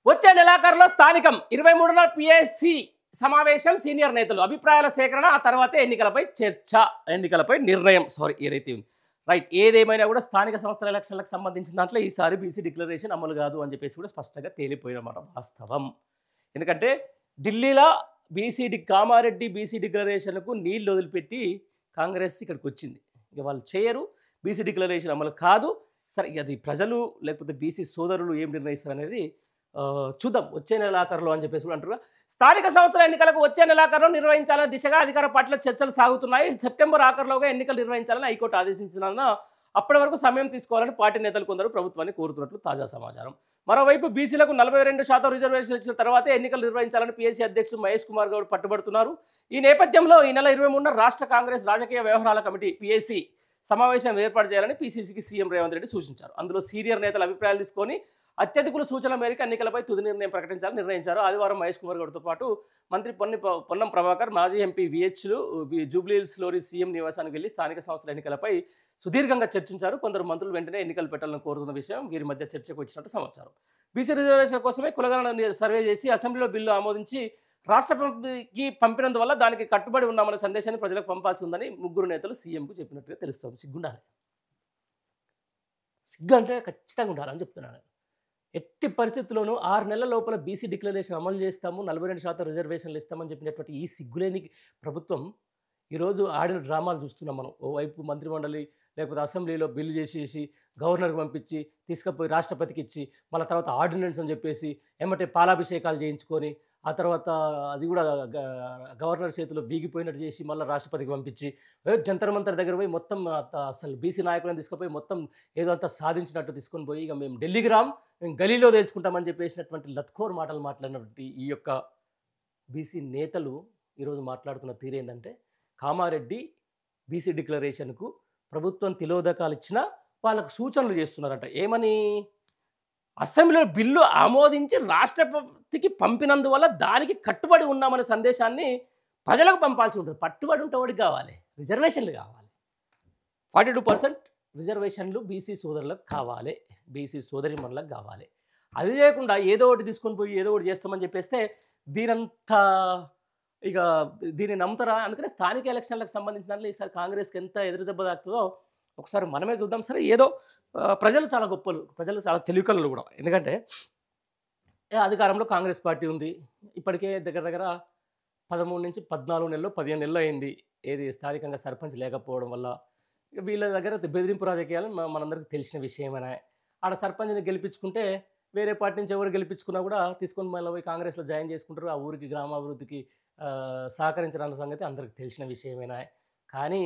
వచ్చే నెలాఖరులో స్థానికం 23న పిఎస్సి సమావేశం సీనియర్ నేతలు అభిప్రాయాల సేకరణ ఆ తర్వాతే ఎన్నికలపై చర్చ ఎన్నికలపై నిర్ణయం ఏదైతే ఉంది రైట్ ఏదేమైనా కూడా స్థానిక సంస్థల ఎలక్షన్లకు సంబంధించిన దాంట్లో ఈసారి బీసీ డిక్లరేషన్ అమలు కాదు అని చెప్పేసి కూడా స్పష్టంగా తేలిపోయినమాట వాస్తవం ఎందుకంటే ఢిల్లీలో కామారెడ్డి బీసీ డిక్లరేషన్కు నీళ్లు వదిలిపెట్టి కాంగ్రెస్ ఇక్కడికి వచ్చింది ఇక వాళ్ళు చేయరు బీసీ డిక్లరేషన్ అమలు కాదు సరే అది ప్రజలు లేకపోతే బీసీ సోదరులు ఏం నిర్ణయిస్తారు అనేది చూద్దాం వచ్చే నెలాఖరులో అని చెప్పేసి కూడా అంటారు స్థానిక సంస్థల ఎన్నికలకు వచ్చే నెలాఖరులో నిర్వహించాలని దిశగా అధికార పార్టీలో చర్చలు సాగుతున్నాయి సెప్టెంబర్ ఆఖరులోగా ఎన్నికలు నిర్వహించాలని హైకోర్టు ఆదేశించిన అప్పటి వరకు సమయం తీసుకోవాలని పార్టీ నేతలు కొందరు ప్రభుత్వాన్ని కోరుతున్నట్లు తాజా సమాచారం మరోవైపు బీసీలకు 42% రిజర్వేషన్ ఇచ్చిన తర్వాతే ఎన్నికలు నిర్వహించాలని పీఎస్సీ అధ్యక్షుడు మహేష్ కుమార్ గౌడ్ పట్టుబడుతున్నారు ఈ నేపథ్యంలో ఈ నెల 23న రాష్ట్ర కాంగ్రెస్ రాజకీయ వ్యవహారాల కమిటీ పీఎస్సీ సమావేశం ఏర్పాటు చేయాలని పీసీసీకి సీఎం రేవంత్ రెడ్డి సూచించారు అందులో సీనియర్ నేతల అభిప్రాయాలు తీసుకొని అత్యధికుల సూచనల మేరకు ఎన్నికలపై తుది నిర్ణయం ప్రకటించాలని నిర్ణయించారు ఆదివారం మహేష్ కుమార్ గౌడ్తో పాటు మంత్రి పొన్నం ప్రభాకర్ మాజీ ఎంపీ విహెచ్లు జూబ్లీహిల్స్లోని సీఎం నివాసానికి వెళ్లి స్థానిక సంస్థల ఎన్నికలపై సుదీర్ఘంగా చర్చించారు కొందరు మంత్రులు వెంటనే ఎన్నికలు పెట్టాలని కోరుతున్న విషయం వీరి మధ్య చర్చకు వచ్చినట్టు సమాచారం బీసీ రిజర్వేషన్ కోసమే కులగణన సర్వే చేసి అసెంబ్లీలో బిల్లు ఆమోదించి రాష్ట్రపతికి పంపినందువల్ల దానికి కట్టుబడి ఉన్నామన్న సందేశాన్ని ప్రజలకు పంపాల్సి ఉందని ముగ్గురు నేతలు సీఎంకు చెప్పినట్టుగా తెలుస్తోంది సిగ్గుండాలి సిగ్గు అంటే ఖచ్చితంగా ఉండాలని చెప్తున్నాను ఎట్టి పరిస్థితుల్లోనూ 6 నెలల లోపల బీసీ డిక్లరేషన్ అమలు చేస్తాము 42% రిజర్వేషన్లు ఇస్తామని చెప్పినటువంటి ఈ సిగ్గులేని ప్రభుత్వం ఈరోజు ఆడిన డ్రామాలు చూస్తున్నాం మనం ఓవైపు మంత్రిమండలి లేకపోతే అసెంబ్లీలో బిల్లు చేసేసి గవర్నర్కి పంపించి తీసుకుపోయి రాష్ట్రపతికి ఇచ్చి మళ్ళీ తర్వాత ఆర్డినెన్స్ అని చెప్పేసి ఏమంటే పాలాభిషేకాలు చేయించుకొని ఆ తర్వాత అది కూడా గవర్నర్ చేతిలో బీగిపోయినట్టు చేసి మళ్ళీ రాష్ట్రపతికి పంపించి జంతర్ మంతర్ దగ్గర పోయి మొత్తం అసలు బీసీ నాయకులను తీసుకుపోయి మొత్తం ఏదో అంతా సాధించినట్టు తీసుకొని పోయి ఇక మేము ఢిల్లీకి మేము గలీలో తేల్చుకుంటామని చెప్పేసినటువంటి లత్కోర్ మాటలు మాట్లాడినటువంటి ఈ యొక్క బీసీ నేతలు ఈరోజు మాట్లాడుతున్న తీరేందంటే కామారెడ్డి బీసీ డిక్లరేషన్కు ప్రభుత్వం తిలోదకాలు ఇచ్చినా వాళ్ళకు సూచనలు చేస్తున్నారంట ఏమని అసెంబ్లీలో బిల్లు ఆమోదించి రాష్ట్రపతికి పంపినందువల్ల దానికి కట్టుబడి ఉన్నామనే సందేశాన్ని ప్రజలకు పంపాల్సి ఉంటుంది పట్టుబడి ఉంటే కావాలి రిజర్వేషన్లు కావాలి 42% రిజర్వేషన్లు బీసీ సోదరులకు కావాలి బీసీ సోదరిమణులకు కావాలి అది లేకుండా ఏదో ఒకటి తీసుకొని పోయి ఏదో ఒకటి చేస్తామని చెప్పేస్తే దీనంతా ఇక దీన్ని నమ్ముతారా అందుకనే స్థానిక ఎలక్షన్లకు సంబంధించిన దాంట్లో ఈసారి కాంగ్రెస్కి ఎంత ఎదురు దెబ్బ తాకుతుందో ఒకసారి మనమే చూద్దాం సరే ఏదో ప్రజలు చాలా గొప్పలు ప్రజలు చాలా తెలివికలు కూడా ఎందుకంటే అధికారంలో కాంగ్రెస్ పార్టీ ఉంది ఇప్పటికే దగ్గర దగ్గర 13 నుంచి 14 నెలలు 15 నెలలు అయింది ఏది స్థానికంగా సర్పంచ్ లేకపోవడం వల్ల వీళ్ళ దగ్గర బెదిరింపు రాజకీయాలు మనందరికీ తెలిసిన విషయమనే ఆడ సర్పంచ్ని గెలిపించుకుంటే వేరే పార్టీ నుంచి ఎవరు గెలిపించుకున్నా కూడా తీసుకొని మళ్ళీ పోయి కాంగ్రెస్లో జాయిన్ చేసుకుంటారు ఆ ఊరికి గ్రామాభివృద్ధికి సహకరించాలన్న సంగతి అందరికీ తెలిసిన విషయమేనా కానీ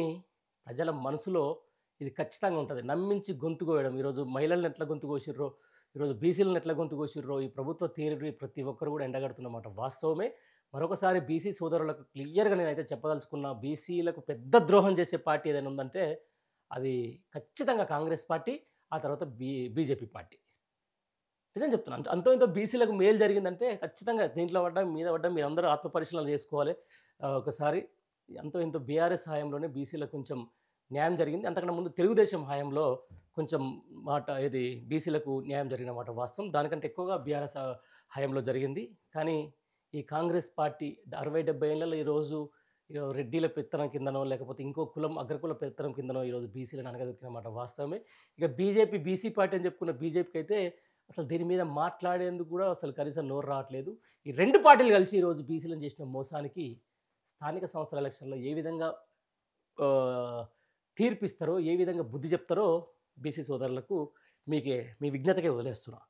ప్రజల మనసులో ఇది ఖచ్చితంగా ఉంటుంది నమ్మించి గొంతు కోయడం ఈరోజు మహిళలను ఎట్లా గొంతు కోసిర్రో ఈరోజు బీసీలను ఎట్లా గొంతు కోసిర్రో ఈ ప్రభుత్వ తీరు ప్రతి ఒక్కరు కూడా ఎండగడుతున్నమాట వాస్తవమే మరొకసారి బీసీ సోదరులకు క్లియర్గా నేనైతే చెప్పదలుచుకున్నా బీసీలకు పెద్ద ద్రోహం చేసే పార్టీ ఏదైనా ఉందంటే అది ఖచ్చితంగా కాంగ్రెస్ పార్టీ ఆ తర్వాత బీజేపీ పార్టీ నిజం చెప్తున్నాను అంతో ఇంతో బీసీలకు మేలు జరిగిందంటే ఖచ్చితంగా దీంట్లో పడ్డా మీద పడ్డా మీరు అందరూ ఆత్మపరిశీలన చేసుకోవాలి ఒకసారి అంతో ఇంతో బీఆర్ఎస్ హయాంలోనే బీసీలకు కొంచెం న్యాయం జరిగింది అంతకన్నా ముందు తెలుగుదేశం హయాంలో కొంచెం ఇది బీసీలకు న్యాయం జరిగిన మాట వాస్తవం దానికంటే ఎక్కువగా బీఆర్ఎస్ హయాంలో జరిగింది కానీ ఈ కాంగ్రెస్ పార్టీ 60-70 ఏళ్ళలో ఈరోజు రెడ్డిల పెత్తనం కిందనో లేకపోతే ఇంకో కులం అగ్రకుల పెత్తనం కిందనో ఈరోజు బీసీలను అనగదొక్కిన మాట వాస్తవమే ఇక బీసీ పార్టీ అని చెప్పుకున్న బీజేపీకి అయితే అసలు దీని మీద మాట్లాడేందుకు కూడా అసలు కనీసం నోరు రావట్లేదు ఈ రెండు పార్టీలు కలిసి ఈరోజు బీసీలను చేసిన మోసానికి స్థానిక సంస్థల ఎలక్షన్లో ఏ విధంగా తీర్పిస్తారో ఏ విధంగా బుద్ధి చెప్తారో బీసీ సోదరులకు మీ విజ్ఞతకే వదిలేస్తున్నా